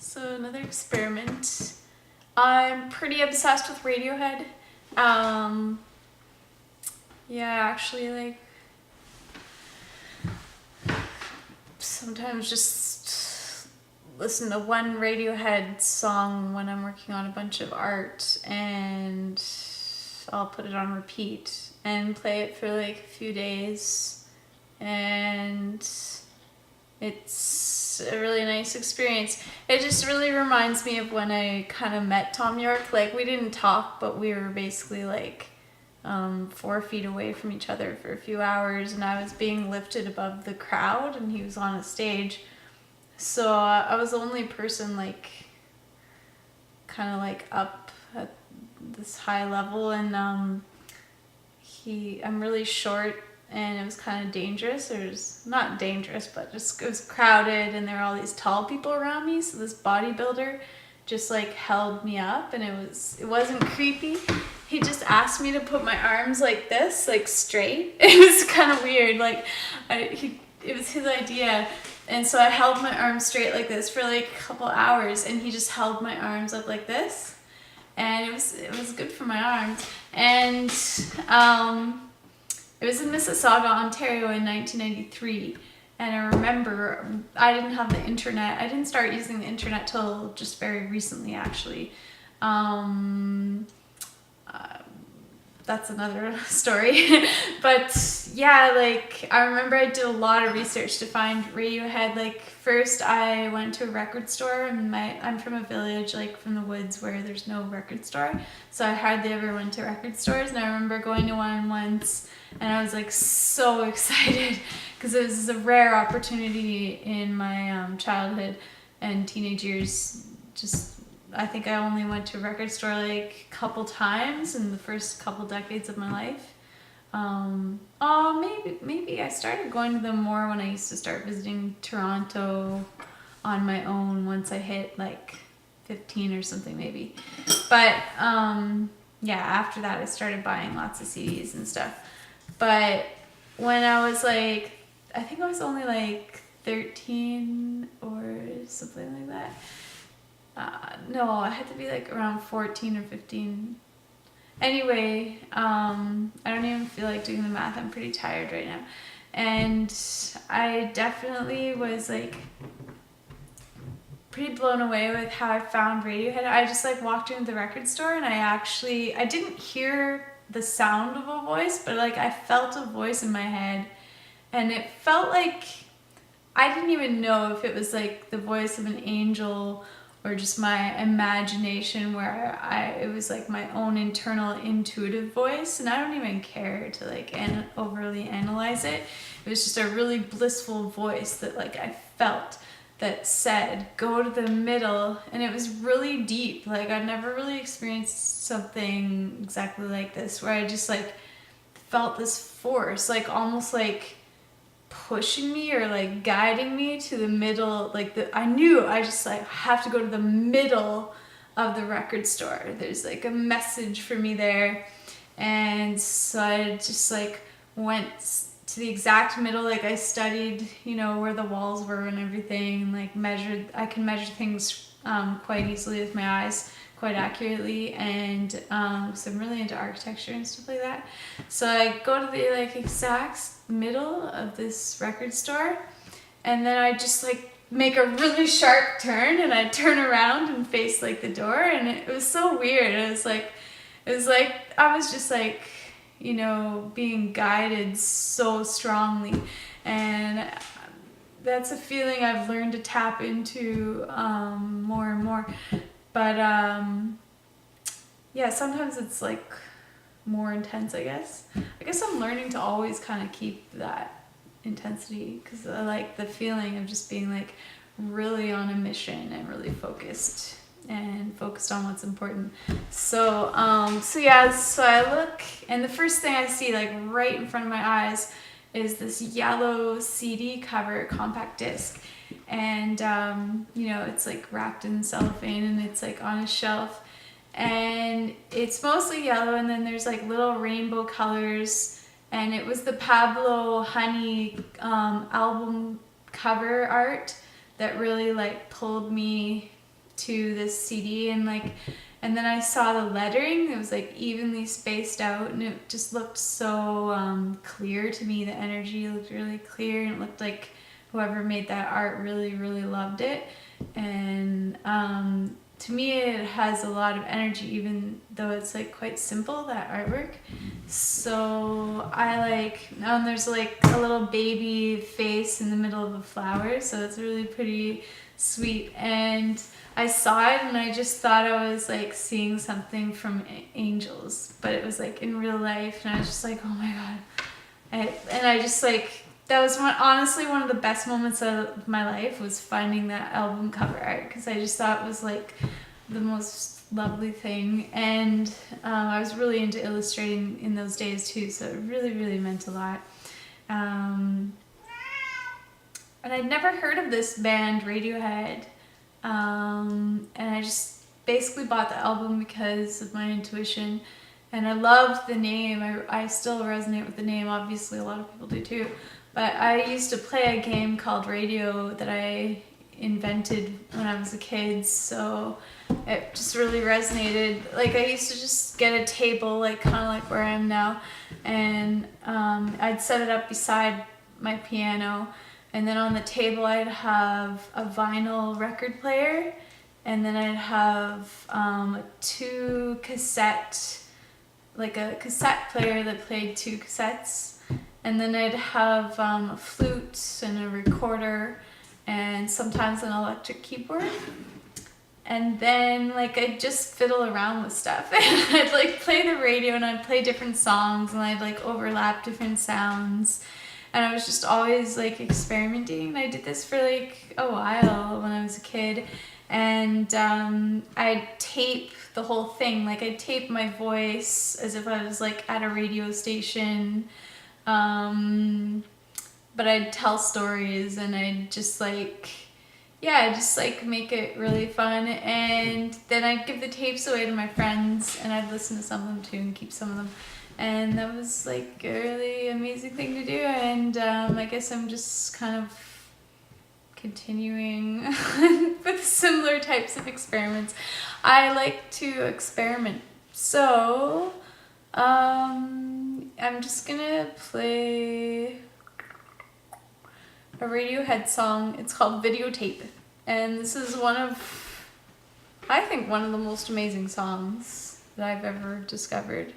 So another experiment. I'm pretty obsessed with Radiohead. Yeah, actually, like, sometimes just listen to one Radiohead song when I'm working on a bunch of art, and I'll put it on repeat and play it for like a few days, and it's a really nice experience. It just really reminds me of when I kind of met Thom. Like, we didn't talk, but we were basically like 4 feet away from each other for a few hours, and I was being lifted above the crowd and he was on a stage. So I was the only person like kind of like up at this high level, and I'm really short, and it was kind of dangerous. It was not dangerous, but just it was crowded, and there were all these tall people around me. So this bodybuilder just like held me up, and it wasn't creepy. He just asked me to put my arms like this, like straight. It was kind of weird. Like, it was his idea. And so I held my arms straight like this for like a couple hours, and he just held my arms up like this. And it was good for my arms. And it was in Mississauga, Ontario in 1993. And I remember I didn't have the internet. I didn't start using the internet till just very recently, actually. That's another story. But yeah, like, I remember I did a lot of research to find Radiohead. Like, first I went to a record store, and I'm from a village, like from the woods, where there's no record store. So I hardly ever went to record stores, and I remember going to one once, and I was like so excited because it was a rare opportunity in my childhood and teenage years. I think I only went to a record store like a couple times in the first couple decades of my life. Maybe I started going to them more when I used to start visiting Toronto on my own once I hit like 15 or something, maybe. But yeah, after that I started buying lots of CDs and stuff. But when I was like, I think I was only like 13 or something like that. No, I had to be like around 14 or 15. Anyway, I don't even feel like doing the math. I'm pretty tired right now. And I definitely was like pretty blown away with how I found Radiohead. I just like walked into the record store, and I didn't hear the sound of a voice, but like I felt a voice in my head, and it felt like I didn't even know if it was like the voice of an angel or just my imagination, where it was like my own internal intuitive voice, and I don't even care to like overly analyze it. It was just a really blissful voice that like I felt that said, go to the middle, and it was really deep. Like, I'd never really experienced something exactly like this, where I just like felt this force, like almost like pushing me or like guiding me to the middle. I knew I just like have to go to the middle of the record store. There's like a message for me there. And so I just like went to the exact middle. Like, I studied, where the walls were and everything, and like I can measure things quite easily with my eyes, quite accurately, and so I'm really into architecture and stuff like that. So I go to the like exact middle of this record store, and then I just like make a really sharp turn, and I turn around and face like the door, and it was so weird. It was like I was just like, being guided so strongly, and that's a feeling I've learned to tap into more and more. But yeah, sometimes it's like more intense, I guess. I guess I'm learning to always kind of keep that intensity, because I like the feeling of just being like really on a mission and really focused on what's important. So I look, and the first thing I see like right in front of my eyes is this yellow CD cover, compact disc. And it's like wrapped in cellophane, and it's like on a shelf, and it's mostly yellow, and then there's like little rainbow colors, and it was the Pablo Honey album cover art that really like pulled me to this CD, and and then I saw the lettering. It was like evenly spaced out, and it just looked so clear to me. The energy looked really clear, and it looked like whoever made that art really, really loved it. And to me, it has a lot of energy, even though it's like quite simple, that artwork. So and there's like a little baby face in the middle of a flower, so it's really pretty sweet. And I saw it and I just thought I was like seeing something from angels, but it was like in real life, and I was just like, oh my god. And I just like, that was honestly one of the best moments of my life, was finding that album cover art, because I just thought it was like the most lovely thing. And I was really into illustrating in those days too, so it really, really meant a lot. And I'd never heard of this band, Radiohead, and I just basically bought the album because of my intuition. And I loved the name. I still resonate with the name. Obviously, a lot of people do too. But I used to play a game called Radio that I invented when I was a kid, so it just really resonated. Like, I used to just get a table, like kind of like where I am now, and I'd set it up beside my piano, and then on the table I'd have a vinyl record player, and then I'd have a cassette player that played 2 cassettes. And then I'd have a flute and a recorder and sometimes an electric keyboard. And then like I'd just fiddle around with stuff. And I'd like play the radio and I'd play different songs and I'd like overlap different sounds. And I was just always like experimenting. And I did this for like a while when I was a kid. And I'd tape the whole thing. Like I'd tape my voice as if I was like at a radio station. But I'd tell stories and I'd just like, make it really fun. And then I'd give the tapes away to my friends and I'd listen to some of them too and keep some of them. And that was like a really amazing thing to do. And I guess I'm just kind of continuing with similar types of experiments. I like to experiment. So, I'm just gonna play a Radiohead song. It's called Videotape. And this is I think one of the most amazing songs that I've ever discovered.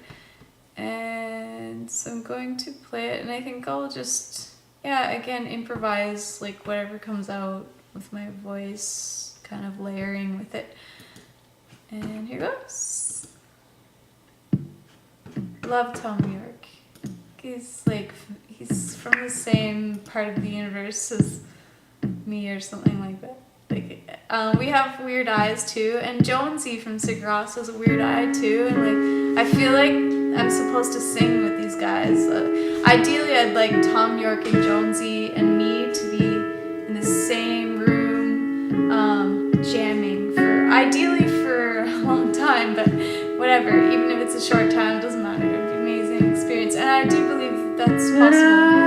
And so I'm going to play it, and I think I'll just, again, improvise like whatever comes out with my voice, kind of layering with it. And here goes. Love Thom Yorke. He's from the same part of the universe as me or something like that. We have weird eyes too, and Jonesy from Sigur Rós has a weird eye too, and like I feel like I'm supposed to sing with these guys. Ideally, I'd like Thom Yorke and Jonesy and me to be in the same room, jamming ideally for a long time, but whatever. Even if it's a short time, it doesn't matter. It'd be an amazing experience, and I do believe that's possible.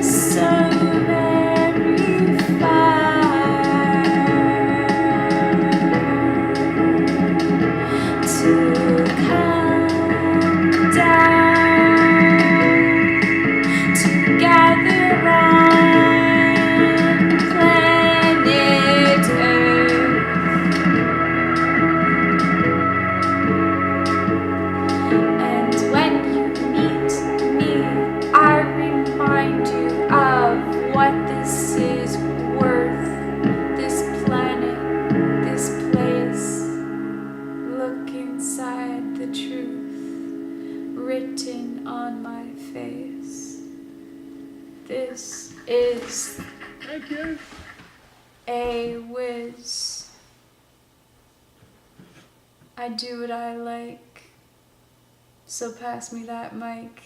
so very far to come down together on planet Earth. And when you meet me, I remind you of what this is worth. This planet, this place. Look inside the truth written on my face. This is a whiz. I do what I like, so pass me that mic.